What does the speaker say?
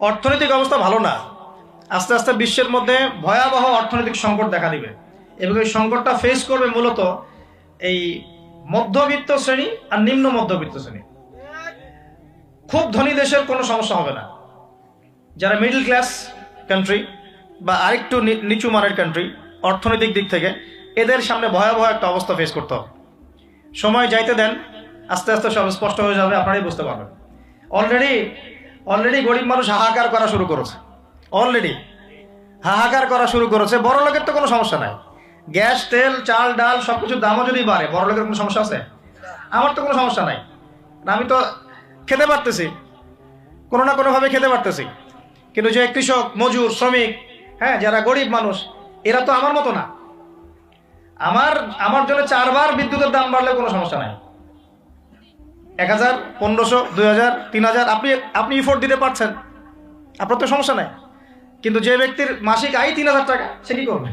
অর্থনৈতিক অবস্থা ভালো না। আস্তে আস্তে বিশ্বের মধ্যে ভয়াবহ অর্থনৈতিক সংকট দেখা দিবে এবং এই সংকটটা ফেস করবে মূলত এই মধ্যবিত্ত শ্রেণী আর নিম্ন মধ্যবিত্ত শ্রেণী। খুব ধনী দেশের কোনো সমস্যা হবে না, যারা মিডল ক্লাস কান্ট্রি বা আরেকটু নিচু মানের কান্ট্রি অর্থনৈতিক দিক থেকে, এদের সামনে ভয়াবহ একটা অবস্থা ফেস করতে হবে। সময় যাইতে দেন, আস্তে আস্তে সব স্পষ্ট হয়ে যাবে, আপনারাই বুঝতে পারবেন। অলরেডি গরিব মানুষ হাহাকার করা শুরু করেছে, হাহাকার করা শুরু করেছে। বড় লোকের তো কোনো সমস্যা নাই, গ্যাস তেল চাল ডাল সবকিছুর দামও যদি বাড়ে, বড় লোকের কোনো সমস্যা আছে? আমার তো কোনো সমস্যা নাই, আমি তো খেতে পারতেছি, কোনো না কোনোভাবে খেতে পারতেছি। কিন্তু যে কৃষক মজুর শ্রমিক, হ্যাঁ, যারা গরিব মানুষ, এরা তো আমার মতো না। আমার জন্য 4 বার বিদ্যুতের দাম বাড়লে কোনো সমস্যা নাই। 1000, 1500, 2000, 3000 আপনি ইফোর্ট দিতে পারছেন, আপনার তো সমস্যা নাই। কিন্তু যে ব্যক্তির মাসিক আয় 3000 টাকা, সে কি করবে?